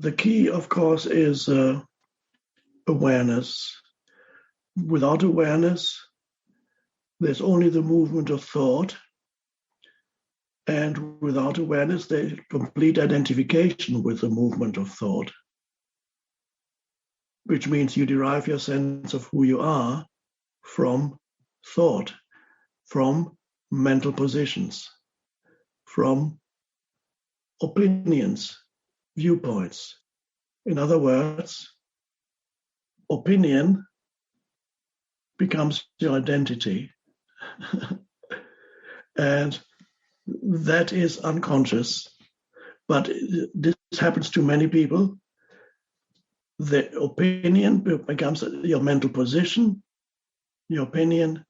The key, of course, is awareness. Without awareness, there's only the movement of thought. And without awareness, there's complete identification with the movement of thought, which means you derive your sense of who you are from thought, from mental positions, from opinions, viewpoints. In other words, opinion becomes your identity. And that is unconscious. But this happens to many people. The opinion becomes your mental position, your opinion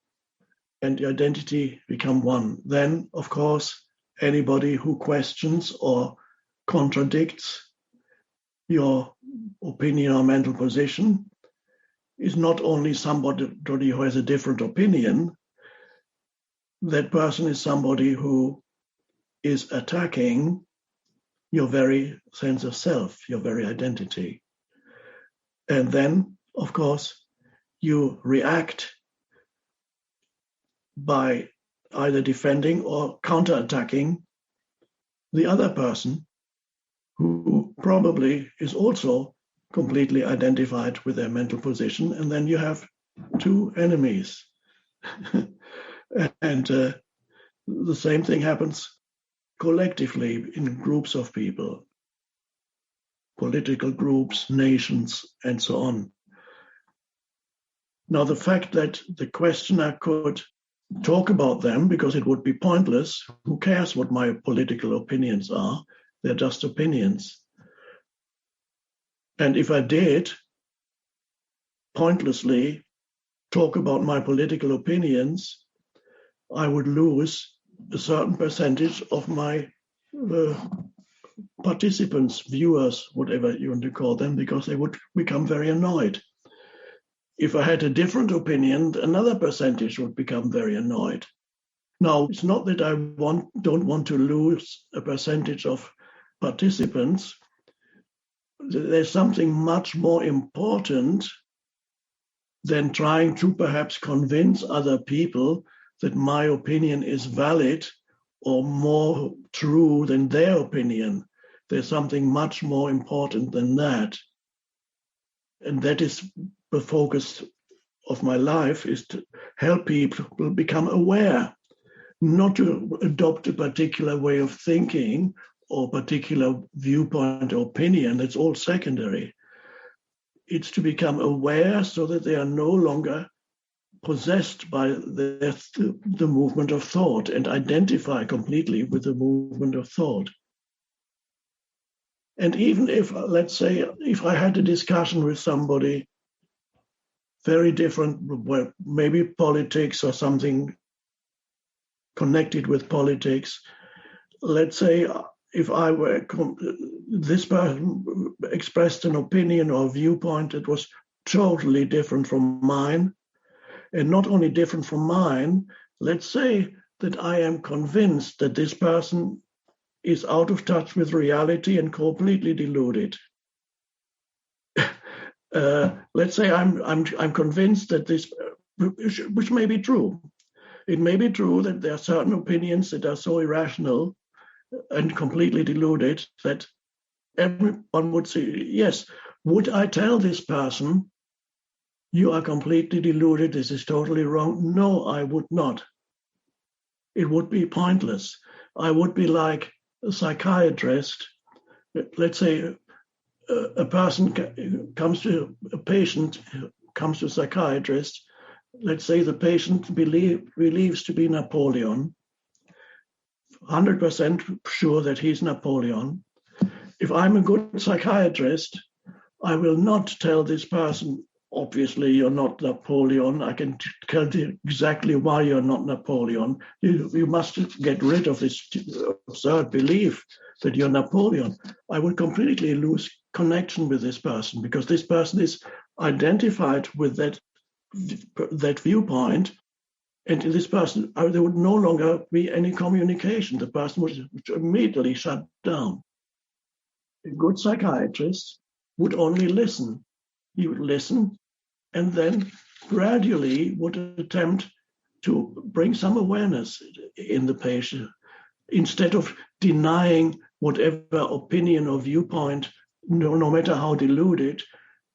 and your identity become one. Then, of course, anybody who questions or contradicts your opinion or mental position is not only somebody who has a different opinion, that person is somebody who is attacking your very sense of self, your very identity. And then, of course, you react by either defending or counterattacking the other person, who probably is also completely identified with their mental position. And then you have two enemies. And the same thing happens collectively in groups of people, political groups, nations, and so on. Now, the fact that the questioner could talk about them, because it would be pointless. Who cares what my political opinions are? They're just opinions. And if I did pointlessly talk about my political opinions, I would lose a certain percentage of my participants, viewers, whatever you want to call them, because they would become very annoyed. If I had a different opinion, another percentage would become very annoyed. Now, it's not that I don't want to lose a percentage of participants. There's something much more important than trying to perhaps convince other people that my opinion is valid or more true than their opinion. There's something much more important than that. And that is the focus of my life, is to help people become aware, not to adopt a particular way of thinking or particular viewpoint or opinion. That's all secondary. It's to become aware so that they are no longer possessed by the movement of thought and identify completely with the movement of thought. And even if, let's say, if I had a discussion with somebody very different, well, maybe politics or something connected with politics, let's say if I were, this person expressed an opinion or viewpoint that was totally different from mine, and not only different from mine, let's say that I am convinced that this person is out of touch with reality and completely deluded. Let's say I'm convinced that this, which may be true. It may be true that there are certain opinions that are so irrational and completely deluded that everyone would say, yes, would I tell this person, you are completely deluded, this is totally wrong? No, I would not. It would be pointless. I would be like a psychiatrist. Let's say a patient comes to a psychiatrist. Let's say the patient believes to be Napoleon, 100% sure that he's Napoleon. If I'm a good psychiatrist, I will not tell this person, obviously you're not Napoleon. I can tell you exactly why you're not Napoleon. You must get rid of this absurd belief that you're Napoleon. I would completely lose connection with this person, because this person is identified with that viewpoint, and this person, there would no longer be any communication. The person would immediately shut down. A good psychiatrist would only listen. He would listen and then gradually would attempt to bring some awareness in the patient instead of denying whatever opinion or viewpoint, no matter how deluded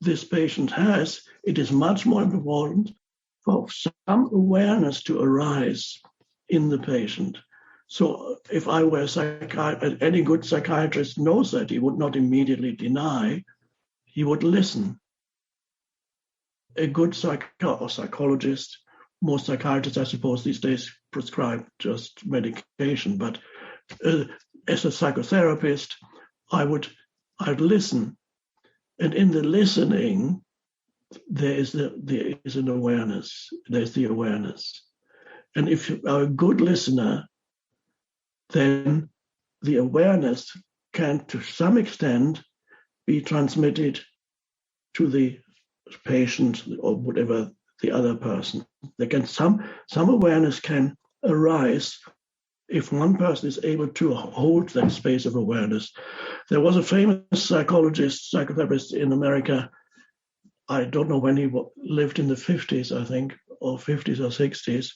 this patient has. It is much more important for some awareness to arise in the patient. So if I were a psychiatrist, any good psychiatrist knows that he would not immediately deny, he would listen. A good psychologist, most psychiatrists, I suppose, these days prescribe just medication, but as a psychotherapist, I'd listen. And in the listening, there is an awareness. There's the awareness. And if you are a good listener, then the awareness can, to some extent, be transmitted to the patient or whatever the other person. There can some awareness can arise if one person is able to hold that space of awareness. There was a famous psychotherapist in America. I don't know when he lived, in the 50s, I think, or 50s or 60s.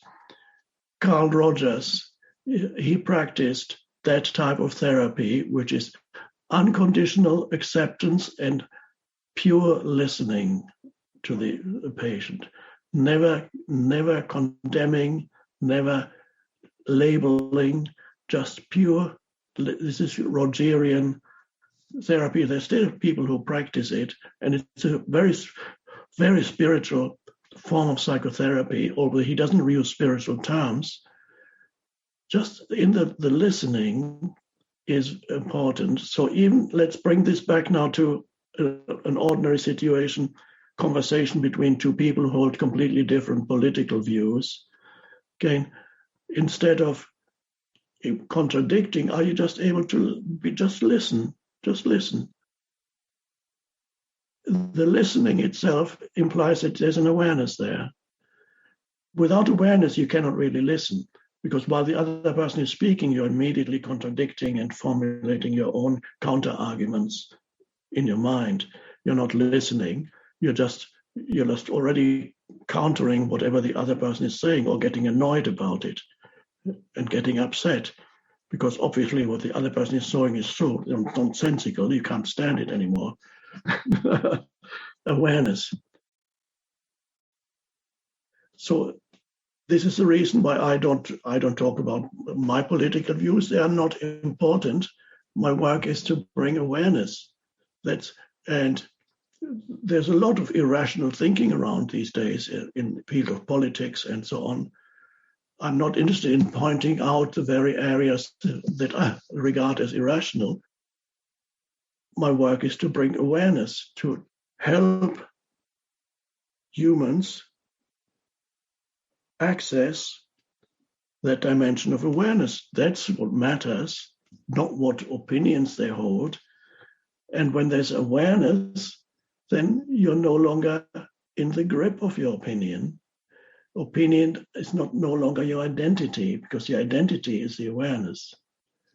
Carl Rogers. He practiced that type of therapy, which is unconditional acceptance and pure listening to the patient. Never condemning, never labeling, just pure. This is Rogerian therapy. There's still people who practice it, and it's a very, very spiritual form of psychotherapy, although he doesn't use spiritual terms. Just in the listening is important. So even, let's bring this back now to an ordinary situation, conversation between two people who hold completely different political views. Again, instead of contradicting, are you just able to just listen? Just listen. The listening itself implies that there's an awareness there. Without awareness, you cannot really listen, because while the other person is speaking, you're immediately contradicting and formulating your own counter arguments in your mind. You're not listening. You're just already countering whatever the other person is saying, or getting annoyed about it and getting upset, because obviously what the other person is saying is so nonsensical, you can't stand it anymore. Awareness. So this is the reason why I don't talk about my political views. They are not important. My work is to bring awareness. And there's a lot of irrational thinking around these days in the field of politics and so on. I'm not interested in pointing out the very areas that I regard as irrational. My work is to bring awareness, to help humans access that dimension of awareness. That's what matters, not what opinions they hold. And when there's awareness, then you're no longer in the grip of your opinion. Opinion is no longer your identity, because your identity is the awareness.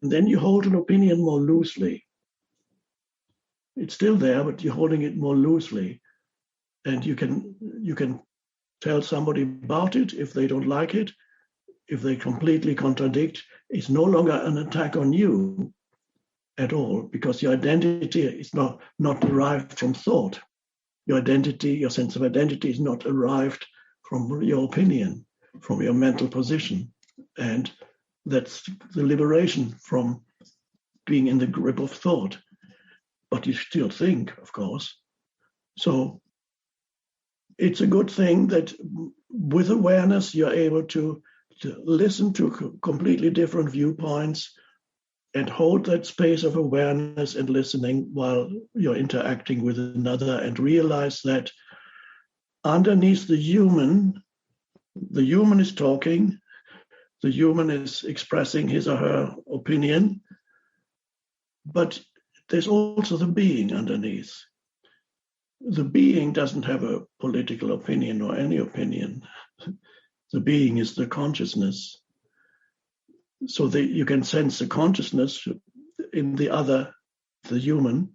And then you hold an opinion more loosely. It's still there, but you're holding it more loosely. And you can tell somebody about it if they don't like it. If they completely contradict, it's no longer an attack on you at all, because your identity is not derived from thought. Your identity, your sense of identity, is not derived from your opinion, from your mental position. And that's the liberation from being in the grip of thought. But you still think, of course. So it's a good thing that with awareness, you're able to listen to completely different viewpoints and hold that space of awareness and listening while you're interacting with another, and realize that underneath the human is talking, the human is expressing his or her opinion, but there's also the being underneath. The being doesn't have a political opinion or any opinion. The being is the consciousness. So you can sense the consciousness in the other the human,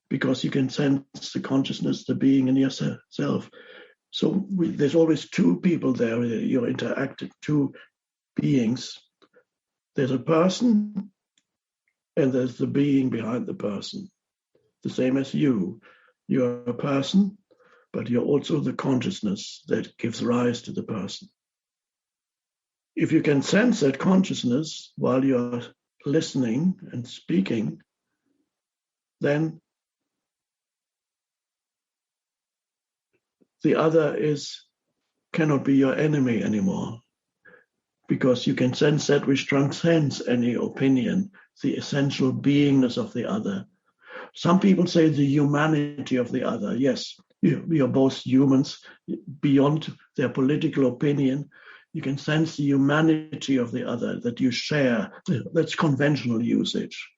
because you can sense the consciousness, the being in yourself. So there's always two people there. You're interacting, two beings. There's a person, and there's the being behind the person. The same as you. You're a person, but you're also the consciousness that gives rise to the person. If you can sense that consciousness while you're listening and speaking, then the other cannot be your enemy anymore, because you can sense that which transcends any opinion, the essential beingness of the other. Some people say the humanity of the other. Yes, we are both humans beyond their political opinion. You can sense the humanity of the other that you share. That's conventional usage.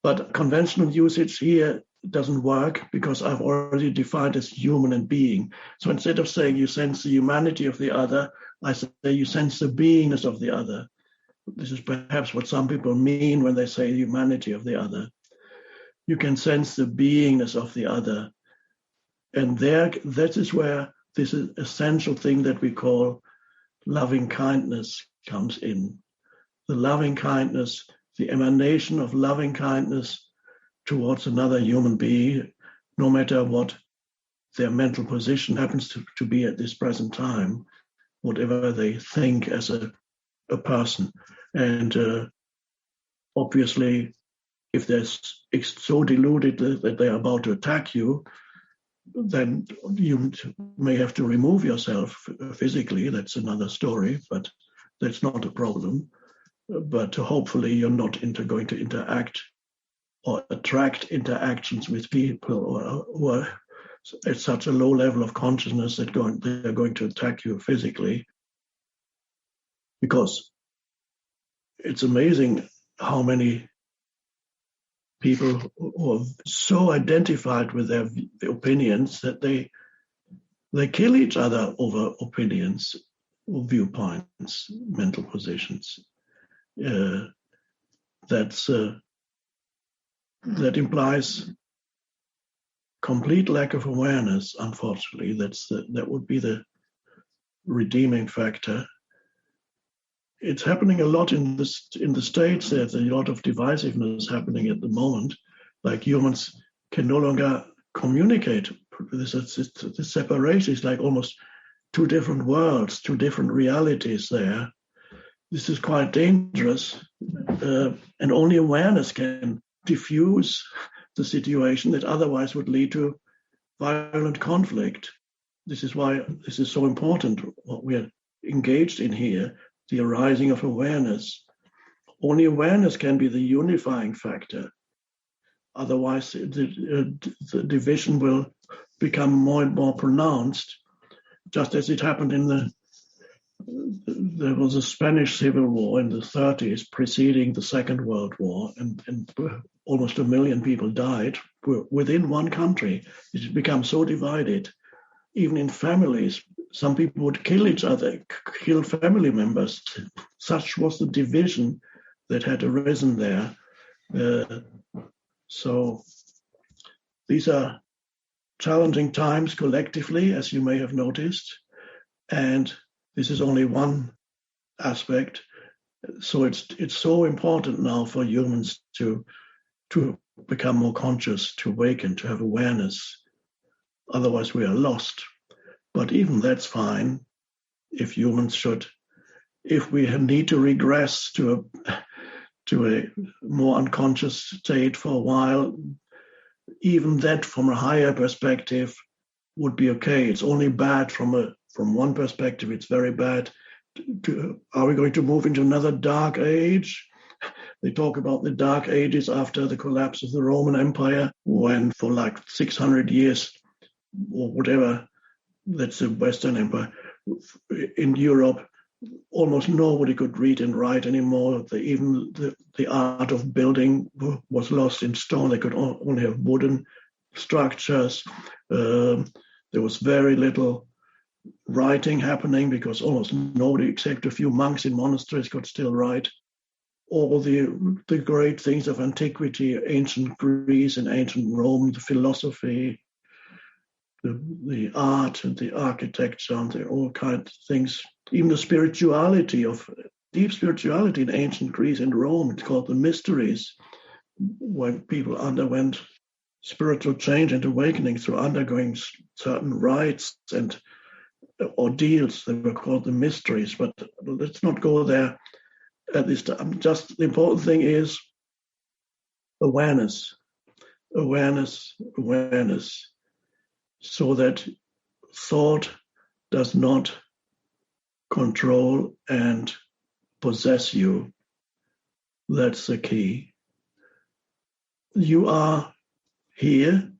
But conventional usage here doesn't work, because I've already defined as human and being. So instead of saying you sense the humanity of the other, I say you sense the beingness of the other. This is perhaps what some people mean when they say humanity of the other. You can sense the beingness of the other. And that is where this essential thing that we call loving kindness comes in. The loving kindness, the emanation of loving kindness towards another human being, no matter what their mental position happens to be at this present time, whatever they think as a person. And obviously, if they're so deluded that they're about to attack you, then you may have to remove yourself physically. That's another story, but that's not a problem. But hopefully you're not going to interact or attract interactions with people who are at such a low level of consciousness that they're going to attack you physically. Because it's amazing how many people who are so identified with their opinions that they kill each other over opinions or viewpoints, mental positions. That implies complete lack of awareness. Unfortunately, that would be the redeeming factor. It's happening a lot in the States. There's a lot of divisiveness happening at the moment. Like humans can no longer communicate. This separation is like almost two different worlds, two different realities there. This is quite dangerous, and only awareness can diffuse the situation that otherwise would lead to violent conflict. This is why this is so important, what we're engaged in here, the arising of awareness. Only awareness can be the unifying factor. Otherwise, the division will become more and more pronounced, just as it happened there was a Spanish Civil War in the 30s preceding the Second World War, and almost 1 million people died within one country. It had become so divided. Even in families, some people would kill each other, kill family members. Such was the division that had arisen there. So these are challenging times collectively, as you may have noticed, and this is only one aspect. So it's so important now for humans to become more conscious, to awaken, to have awareness. Otherwise, we are lost. But even that's fine. If we need to regress to a more unconscious state for a while, even that from a higher perspective would be okay. It's only bad from one perspective. It's very bad. Are we going to move into another dark age? They talk about the dark ages after the collapse of the Roman Empire, when for like 600 years or whatever, that's the Western Empire, in Europe, almost nobody could read and write anymore. Even the art of building was lost in stone. They could only have wooden structures. There was very little writing happening because almost nobody except a few monks in monasteries could still write. all the great things of antiquity, ancient Greece and ancient Rome, the philosophy, the art and the architecture and all kinds of things, even the spirituality of deep spirituality in ancient Greece and Rome. It's called the mysteries, when people underwent spiritual change and awakening through undergoing certain rites and ordeals. They were called the mysteries, but let's not go there at this time. Just the important thing is awareness, awareness, awareness, so that thought does not control and possess you. That's the key. You are here,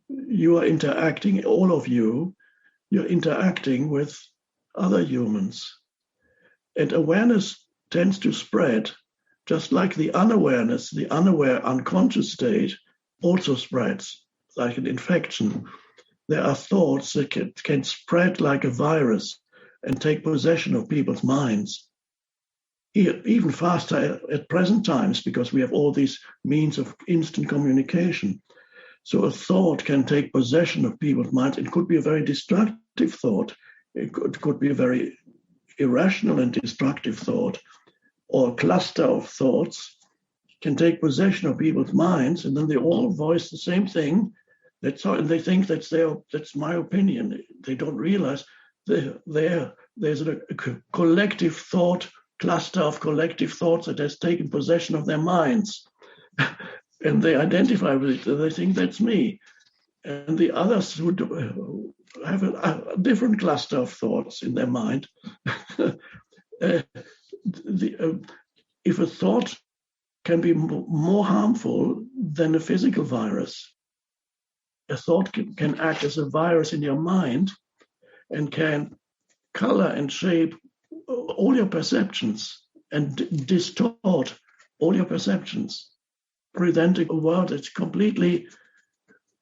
you are interacting, all of you, you're interacting with other humans. And awareness tends to spread, just like the unawareness, the unaware unconscious state also spreads like an infection. There are thoughts that can spread like a virus and take possession of people's minds, even faster at present times, because we have all these means of instant communication. So a thought can take possession of people's minds. It could be a very destructive thought. It could be a very irrational and destructive thought, or a cluster of thoughts can take possession of people's minds, and then they all voice the same thing. And they think that's my opinion. They don't realize there's a collective thought, cluster of collective thoughts that has taken possession of their minds. And they identify with it, and they think that's me. And the others would have a different cluster of thoughts in their mind. If a thought can be more harmful than a physical virus, a thought can act as a virus in your mind and can color and shape all your perceptions and distort all your perceptions, presenting a world that's completely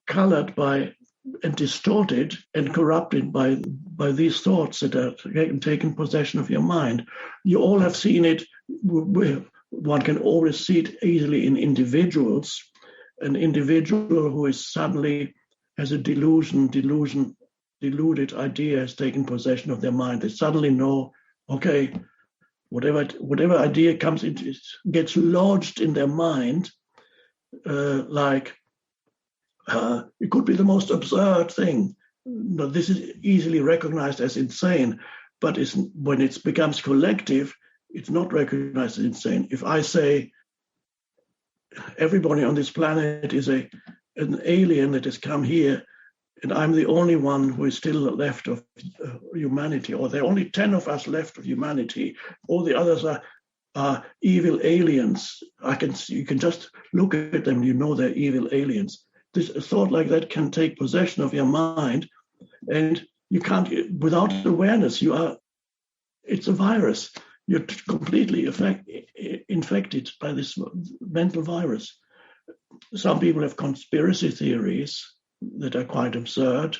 colored by and distorted and corrupted by these thoughts that are taking possession of your mind. You all have seen it. One can always see it easily in individuals. An individual who is suddenly has a deluded idea has taken possession of their mind. They suddenly know, okay, whatever idea comes in, it gets lodged in their mind, it could be the most absurd thing. But this is easily recognized as insane, but when it becomes collective, it's not recognized as insane. If I say everybody on this planet is an alien that has come here, and I'm the only one who is still left of humanity, or there are only 10 of us left of humanity, all the others are evil aliens. You can just look at them, you know they're evil aliens. This thought like that can take possession of your mind, and you can't, without awareness, it's a virus. You're completely infected by this mental virus. Some people have conspiracy theories that are quite absurd,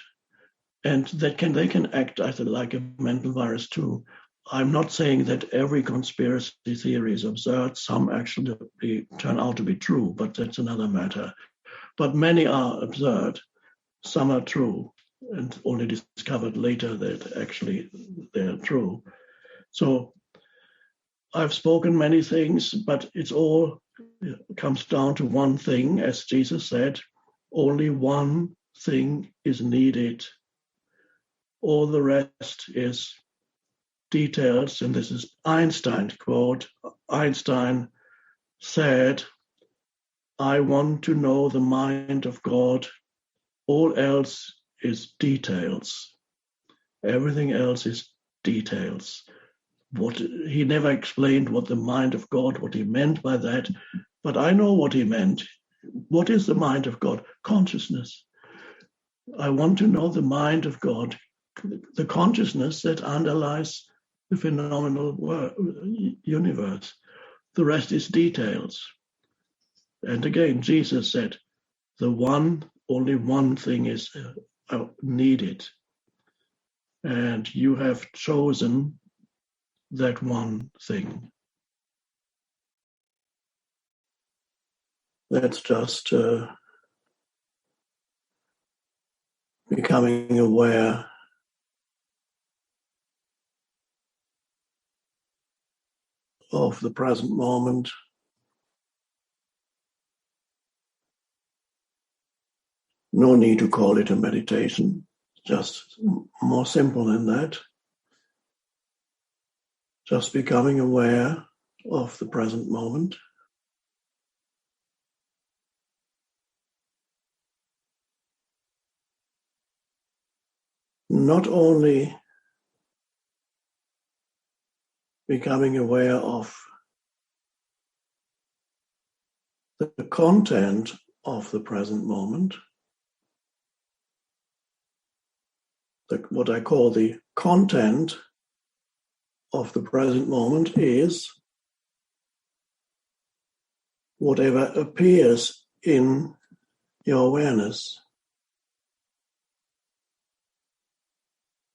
and they can act as like a mental virus too. I'm not saying that every conspiracy theory is absurd. Some actually turn out to be true, but that's another matter. But many are absurd. Some are true, and only discovered later that actually they're true. So I've spoken many things, but it comes down to one thing. As Jesus said, only one thing is needed. All the rest is details. And this is Einstein's quote. Einstein said, I want to know the mind of God. All else is details. Everything else is details. He never explained what the mind of God, what he meant by that, but I know what he meant. What is the mind of God? Consciousness. I want to know the mind of God, the consciousness that underlies the phenomenal universe. The rest is details. And again, Jesus said, only one thing is needed. And you have chosen that one thing. That's just becoming aware of the present moment. No need to call it a meditation, just more simple than that. Just becoming aware of the present moment. Not only becoming aware of the content of the present moment, what I call the content of the present moment is whatever appears in your awareness.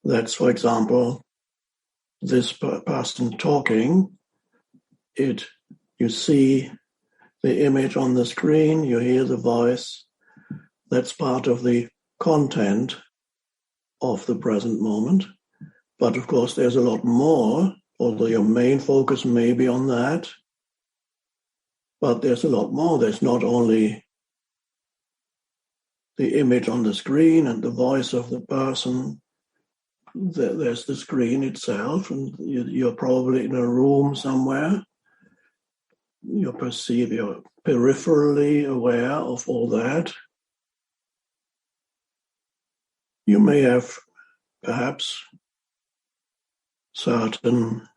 That's, for example, this person talking. You see the image on the screen, you hear the voice. That's part of the content of the present moment. But of course, there's a lot more, although your main focus may be on that. But there's a lot more. There's not only the image on the screen and the voice of the person. There's the screen itself, and you're probably in a room somewhere. You're peripherally aware of all that. You may have perhaps certain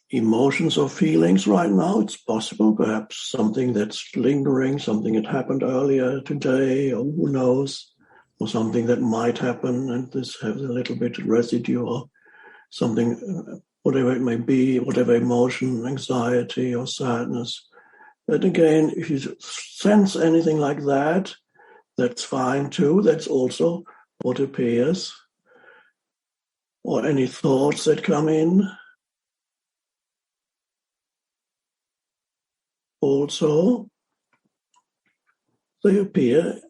emotions or feelings right now. It's possible, perhaps something that's lingering, something that happened earlier today, or who knows, or something that might happen, and this has a little bit of residue or something, whatever it may be, whatever emotion, anxiety or sadness. But again, if you sense anything like that, that's fine too. That's also what appears. Or any thoughts that come in. Also, they appear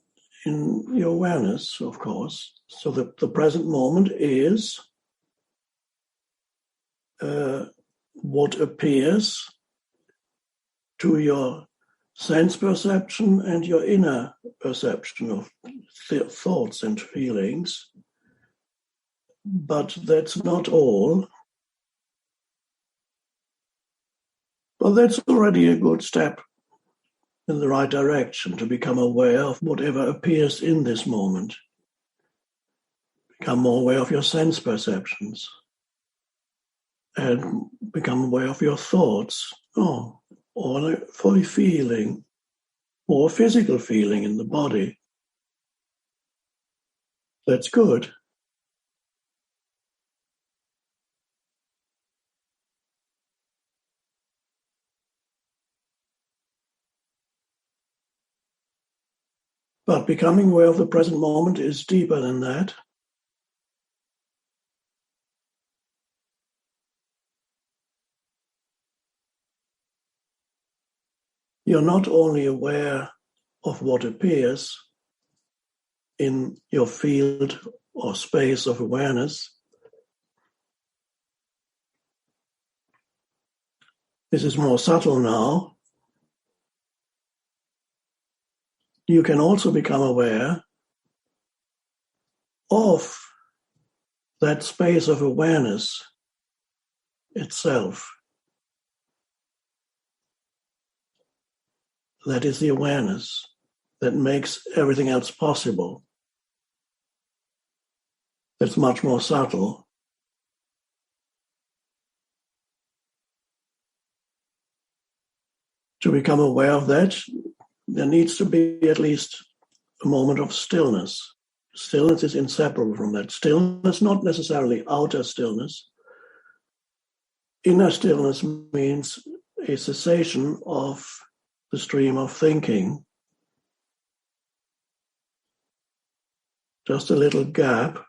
in your awareness, of course. So the present moment is what appears to your sense perception and your inner perception of thoughts and feelings. But that's not all. But that's already a good step in the right direction, to become aware of whatever appears in this moment. Become more aware of your sense perceptions. And become aware of your thoughts. Or a fully feeling, or physical feeling in the body. That's good. But becoming aware of the present moment is deeper than that. You're not only aware of what appears in your field or space of awareness. This is more subtle now. You can also become aware of that space of awareness itself. That is the awareness that makes everything else possible. That's much more subtle. To become aware of that, there needs to be at least a moment of stillness. Stillness is inseparable from that. Stillness, not necessarily outer stillness. Inner stillness means a cessation of the stream of thinking. Just a little gap.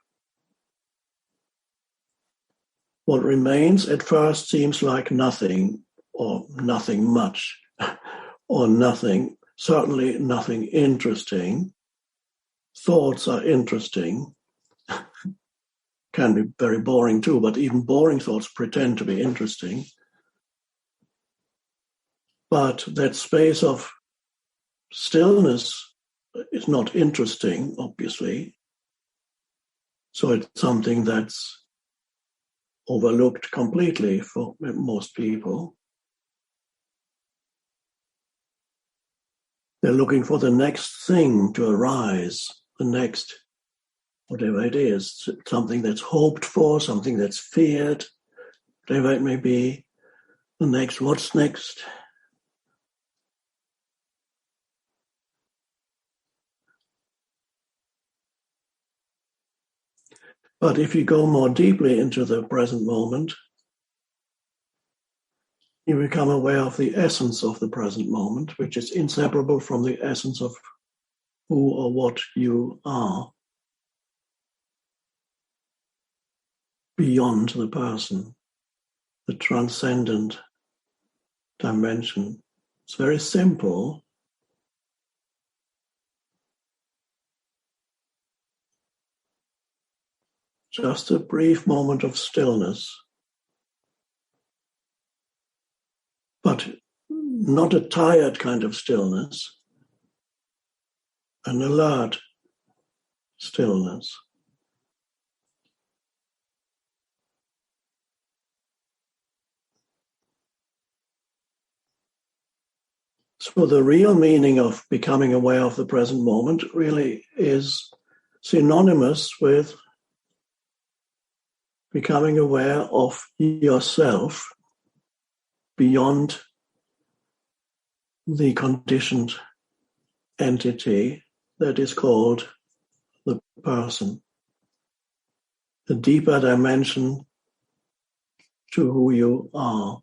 What remains at first seems like nothing, or nothing much, or nothing certainly nothing interesting. Thoughts are interesting, can be very boring too, but even boring thoughts pretend to be interesting. But that space of stillness is not interesting, obviously. So it's something that's overlooked completely for most people. They're looking for the next thing to arise, the next, whatever it is, something that's hoped for, something that's feared, whatever it may be. The next, what's next? But if you go more deeply into the present moment, you become aware of the essence of the present moment, which is inseparable from the essence of who or what you are, beyond the person, the transcendent dimension. It's very simple. Just a brief moment of stillness, but not a tired kind of stillness, an alert stillness. So the real meaning of becoming aware of the present moment really is synonymous with becoming aware of yourself beyond the conditioned entity that is called the person, the deeper dimension to who you are.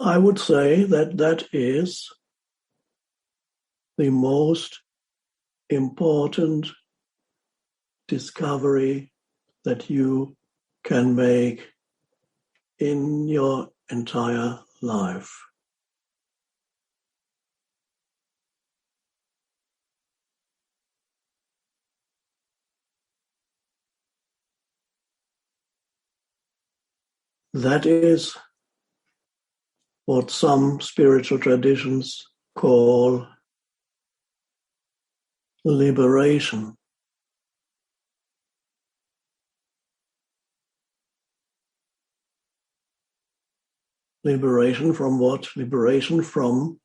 I would say that that is the most important discovery that you can make in your entire life. That is what some spiritual traditions call liberation. Liberation from what? Liberation from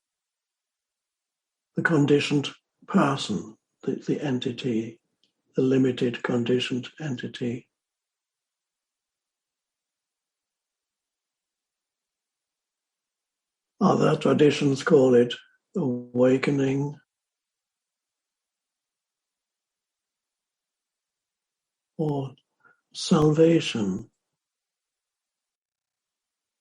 the conditioned person, the entity, the limited conditioned entity. Other traditions call it awakening or salvation.